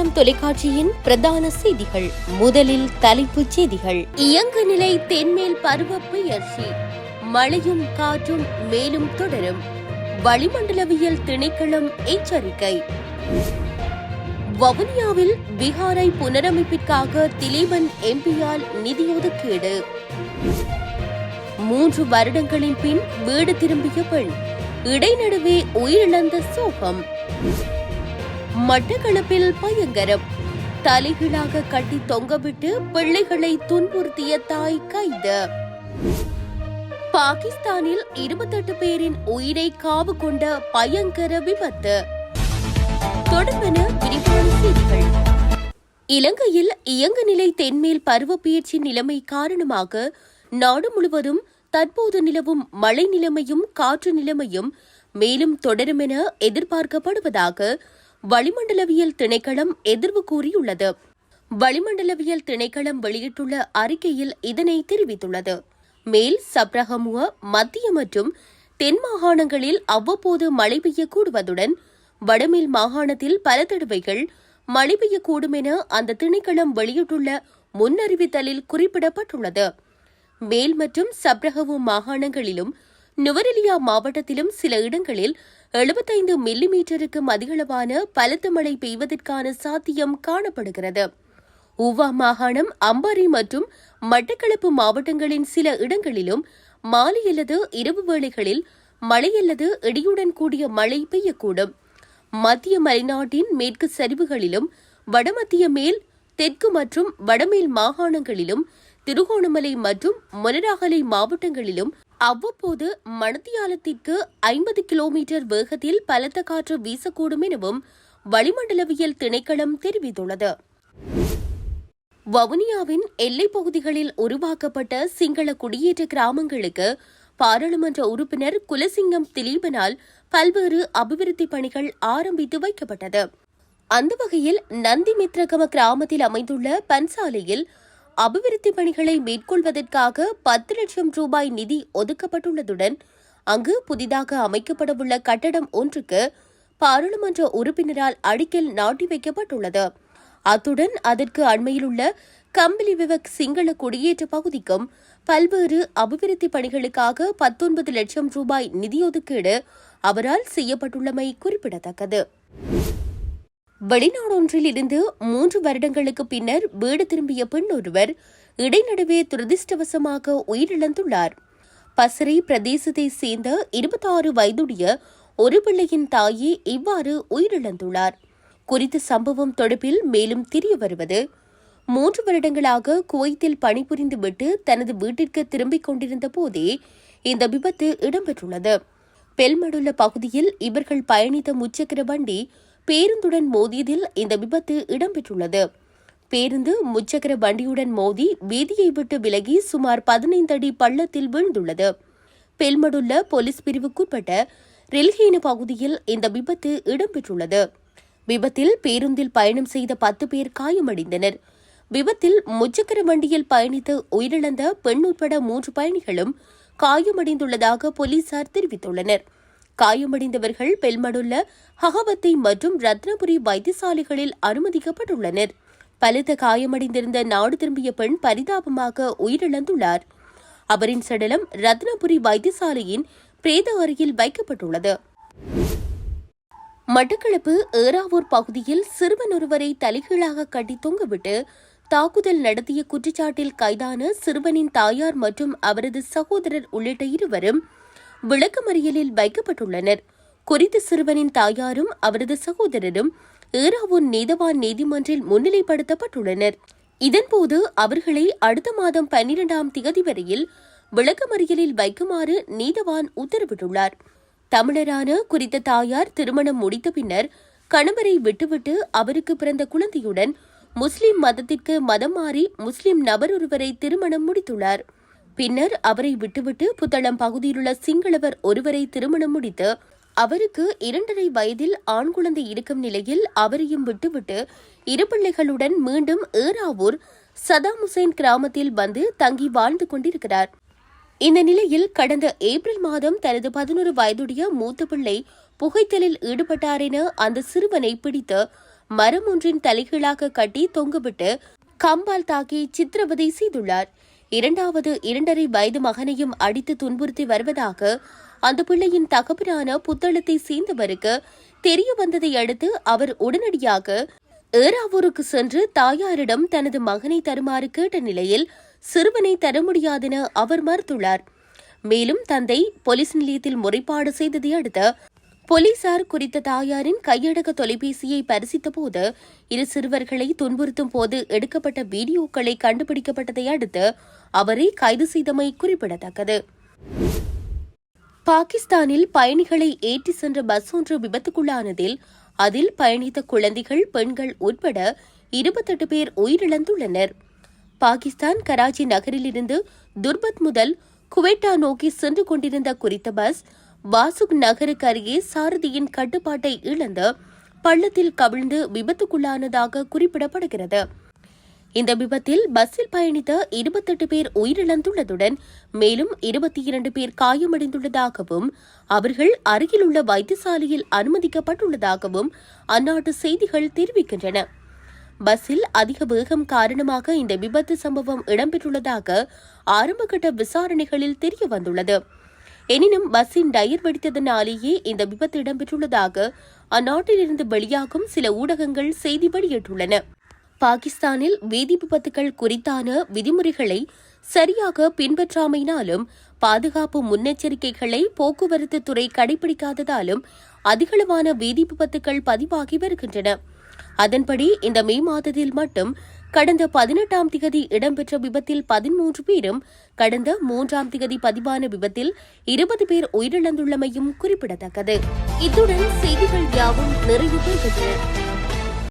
வணக்கம் தொலைக்காட்சியின் பிரதான செய்திகள். முதலில் தலைப்புச் செய்திகள். இயங்கு நிலை தென்மேல் பருவ பெயர்ச்சி, மழையும் காற்றும் மேலும் தொடரும். வளிமண்டலவியல் திணைக்களம் எச்சரிக்கை. வவுனியாவில் பீகாரை புனரமைப்பிற்காக திலீபன் எம்பியால் நிதி ஒதுக்கீடு. 3 வருடங்களின் பின் வீடு திரும்பிய பெண், இடைநடுவே உயிரிழந்த சோகம். மட்டக்களப்பில் பயங்கரம், தலைகீழாக கட்டி தொங்கவிட்டு பிள்ளைகளை துன்புறுத்திய தாய் கைது. பாகிஸ்தானில் 28 பேரின் உயிரை காவு கொண்ட பயங்கர விபத்து. தொடர்பென விரிவான செய்திகள். இலங்கையில் இயங்கு நிலை தென்மேல் பருவப்பெயர்ச்சி நிலைமை காரணமாக நாடு முழுவதும் தற்போது நிலவும் மழை நிலைமையும் காற்று நிலைமையும் மேலும் தொடரும் என எதிர்பார்க்கப்படுவதாக வளிமண்டலவியல் திணைக்களம் எதிர்வு கூறியுள்ளது. வளிமண்டலவியல் திணைக்களம் வெளியிட்டுள்ள அறிக்கையில் இதனை தெரிவித்துள்ளது. மேல் சப்ரகமுவ, மத்திய மற்றும் தென் மாகாணங்களில் அவ்வப்போது மழை பெய்யக்கூடுவதுடன் வடமேல் மாகாணத்தில் பல தடவைகள் மழை பெய்யக்கூடும் என அந்த திணைக்களம் வெளியிட்டுள்ள முன்னறிவித்தலில் குறிப்பிடப்பட்டுள்ளது. மேல் மற்றும் சப்ரகவு மாகாணங்களிலும் நுவரெலியா மாவட்டத்திலும் சில இடங்களில் 75 மில்லிமீட்டருக்கும் அதிகளவான பலத்த மழை பெய்வதற்கான சாத்தியம் காணப்படுகிறது. ஊவா மாகாணம், அம்பாறை மற்றும் மட்டக்களப்பு மாவட்டங்களின் சில இடங்களிலும் மாலை அல்லது இரவு வேளைகளில் மழை அல்லது இடியுடன் கூடிய மழை பெய்யக்கூடும். மத்திய மலைநாட்டின் மேற்கு சரிவுகளிலும் வடமத்திய மேல், தெற்கு மற்றும் வடமேல் மாகாணங்களிலும் திருகோணமலை மற்றும் மொனராகலை மாவட்டங்களிலும் அவ்வப்போது மணித்தியாலத்திற்கு 50 கிலோமீட்டர் வேகத்தில் பலத்த காற்று வீசக்கூடும் எனவும் வளிமண்டலவியல் திணைக்களம் தெரிவித்துள்ளது. வவுனியாவின் எல்லைப் பகுதிகளில் உருவாக்கப்பட்ட சிங்கள குடியேற்ற கிராமங்களுக்கு பாராளுமன்ற உறுப்பினர் குலசிங்கம் திலீபனால் பல்வேறு அபிவிருத்தி பணிகள் ஆரம்பித்து வைக்கப்பட்டது. அந்த வகையில் நந்திமித்ரகம கிராமத்தில் அமைந்துள்ள பன்சாலையில் அபிவிருத்தி பணிகளை மேற்கொள்வதற்காக 10 லட்சம் ரூபாய் நிதி ஒதுக்கப்பட்டுள்ளதுடன் அங்கு புதிதாக அமைக்கப்படவுள்ள கட்டடம் ஒன்றுக்கு பாராளுமன்ற உறுப்பினரால் அடிக்கல் நாட்டி வைக்கப்பட்டுள்ளது. அத்துடன் அதற்கு அண்மையிலுள்ள கம்பிலிவிவக் சிங்கள குடியேற்ற பகுதிக்கும் பல்வேறு அபிவிருத்தி பணிகளுக்காக 19 லட்சம் ரூபாய் நிதி ஒதுக்கீடு அவரால் செய்யப்பட்டுள்ளமை குறிப்பிடத்தக்கது. வெளிநாடொன்றில் இருந்து 3 வருடங்களுக்கு பின்னர் வீடு திரும்பிய பெண் ஒருவர் இடைநடுவே துரதிருஷ்டவசமாக உயிரிழந்துள்ளார். பசறை பிரதேசத்தை சேர்ந்த 26 வயதுடைய ஒரு பிள்ளையின் தாயே இவ்வாறு உயிரிழந்துள்ளார். குறித்த சம்பவம் தொடர்பில் மேலும் தெரிய வருவது, 3 வருடங்களாக குவைத்தில் பணிபுரிந்துவிட்டு தனது வீட்டிற்கு திரும்பிக் கொண்டிருந்த போதே இந்த விபத்து இடம்பெற்றுள்ளது. பெல்மடுள்ள பகுதியில் இவர்கள் பயணித்த முச்சக்கர வண்டி பேருந்துடன் மோதியதில் இந்த விபத்து இடம்பெற்றுள்ளது. பேருந்து முச்சக்கர வண்டியுடன் மோதி வீதியை விட்டு விலகி சுமார் 15 அடி பள்ளத்தில் வீழ்ந்துள்ளது. பெல்மடுள்ள போலீஸ் பிரிவுக்குட்பட்ட ரில்ஹேன பகுதியில் இந்த விபத்து இடம்பெற்றுள்ளது. விபத்தில் பேருந்தில் பயணம் செய்த 10 பேர் காயமடைந்தனர். விபத்தில் முச்சக்கர வண்டியில் பயணித்து உயிரிழந்த பெண் உட்பட 3 பயணிகளும் காயமடைந்துள்ளதாக போலீசார் தெரிவித்துள்ளனர். காயமடைந்தவர்கள் பெல்மடுள்ள ஹகவத்தை மற்றும் ரத்னபுரி வைத்தியசாலைகளில் அனுமதிக்கப்பட்டுள்ளனர். பலத்த காயமடைந்திருந்த நாடு திரும்பிய பெண் பரிதாபமாக உயிரிழந்துள்ளார். அவரின் சடலம் ரத்னபுரி வைத்தியசாலையின் பிரேத அறையில் வைக்கப்பட்டுள்ளது. மட்டக்களப்பு ஏறாவூர் பகுதியில் சிறுவன் ஒருவரை தலைகீழாக கட்டி தொங்கவிட்டு தாக்குதல் நடத்திய குற்றச்சாட்டில் கைதான சிறுவனின் தாயார் மற்றும் அவரது சகோதரர் உள்ளிட்ட 2 பேரும் விளக்கமறியலில் வைக்கப்பட்டுள்ளனர். குறித்த சிறுவனின் தாயாரும் அவரது சகோதரரும் ஏறாவூர் நீதவான் நீதிமன்றில் முன்னிலைப்படுத்தப்பட்டுள்ளனர். இதன்போது அவர்களை அடுத்த மாதம் 12ஆம் திகதி வரையில் விளக்கமறியலில் வைக்குமாறு நீதவான் உத்தரவிட்டுள்ளார். தமிழரான குறித்த தாயார் திருமணம் முடித்த பின்னர் கணவரை விட்டுவிட்டு அவருக்கு பிறந்த குழந்தையுடன் முஸ்லிம் மதத்திற்கு மதம் மாறி முஸ்லிம் நபர் ஒருவரை திருமணம் முடித்துள்ளார். பின்னர் அவரை விட்டுவிட்டு புத்தளம் பகுதியிலுள்ள சிங்களவர் ஒருவரை திருமணம் முடித்து அவருக்கு 2.5 வயதில் ஆண் குழந்தை இருக்கும் நிலையில் அவரையும் விட்டுவிட்டு 2 பிள்ளைகளுடன் மீண்டும் ஏறாவூர் சதாம் ஹுசைன் கிராமத்தில் வந்து தங்கி வாழ்ந்து கொண்டிருக்கிறார். இந்த நிலையில் கடந்த ஏப்ரல் மாதம் தனது 11 வயதுடைய மூத்த பிள்ளை புகைத்தலில் ஈடுபட்டார் என அந்த சிறுவனை பிடித்து மரம் ஒன்றின் தலைகீழாக கட்டி தொங்குவிட்டு கம்பால் தாக்கி சித்திரவதை செய்துள்ளார். இரண்டாவது 2.5 வயது மகனையும் அடித்து துன்புறுத்தி வருவதாக அந்த பிள்ளையின் தகப்பனான புத்தளத்தை சேர்ந்தவருக்கு தெரிய வந்ததை அடுத்து அவர் உடனடியாக ஏறாவூருக்கு சென்று தாயாரிடம் தனது மகனை தருமாறு கேட்ட நிலையில் சிறுவனை தர முடியாதென அவர் மறுத்துள்ளார். மேலும் தந்தை போலீஸ் நிலையத்தில் முறைப்பாடு செய்ததை அடுத்து போலீசார் குறித்த தாயாரின் கையடக்க தொலைபேசியை பரிசித்த போது இரு சிறுவர்களை துன்புறுத்தும் போது எடுக்கப்பட்ட வீடியோக்களை கண்டுபிடிக்கப்பட்டதை அடுத்து அவரை கைது செய்தமை குறிப்பிடத்தக்கது. பாகிஸ்தானில் பயணிகளை ஏற்றி சென்ற பஸ் ஒன்று விபத்துக்குள்ளானதில் அதில் பயணித்த குழந்தைகள், பெண்கள் உட்பட 28 பேர் உயிரிழந்துள்ளனர். பாகிஸ்தான் கராச்சி நகரிலிருந்து துர்பத் முதல் குவேட்டா நோக்கி சென்று கொண்டிருந்த குறித்த பஸ் வாசுக் நகருக்கு அருகே சாரதியின் கட்டுப்பாட்டை இழந்து பள்ளத்தில் கவிழ்ந்து விபத்துக்குள்ளானதாக குறிப்பிடப்படுகிறது. இந்த விபத்தில் பஸ்ஸில் பயணித்த 28 பேர் உயிரிழந்துள்ளதுடன் மேலும் 22 பேர் காயமடைந்துள்ளதாகவும் அவர்கள் அருகிலுள்ள வைத்தியசாலையில் அனுமதிக்கப்பட்டுள்ளதாகவும் அந்நாட்டு செய்திகள் தெரிவிக்கின்றன. பஸ்ஸில் அதிக வேகம் காரணமாக இந்த விபத்து சம்பவம் இடம்பெற்றுள்ளதாக ஆரம்பகட்ட விசாரணைகளில் தெரியவந்துள்ளது. எனினும் பஸ்ஸின் டயர் வெடித்ததனாலேயே இந்த விபத்து இடம்பெற்றுள்ளதாக அந்நாட்டிலிருந்து வெளியாகும் சில ஊடகங்கள் செய்தி வெளியிட்டுள்ளன. பாகிஸ்தானில் வீதி விபத்துகள் குறித்தான விதிமுறைகளை சரியாக பின்பற்றாமையினாலும் பாதுகாப்பு முன்னெச்சரிக்கைகளை போக்குவரத்து துறை கடைபிடிக்காததாலும் அதிகளவான வீதி விபத்துகள் பதிவாகி வருகின்றன. அதன்படி இந்த மே மாதத்தில் மட்டும் கடந்த 18ஆம் திகதி இடம்பெற்ற விபத்தில் 13 பேரும், கடந்த 3ஆம் திகதி பதிவான விபத்தில் 20 பேர் உயிரிழந்துள்ளமையும் குறிப்பிடத்தக்கது. இத்துடன் செய்திகள் யாவும் நிறைவு பெறுகின்றன.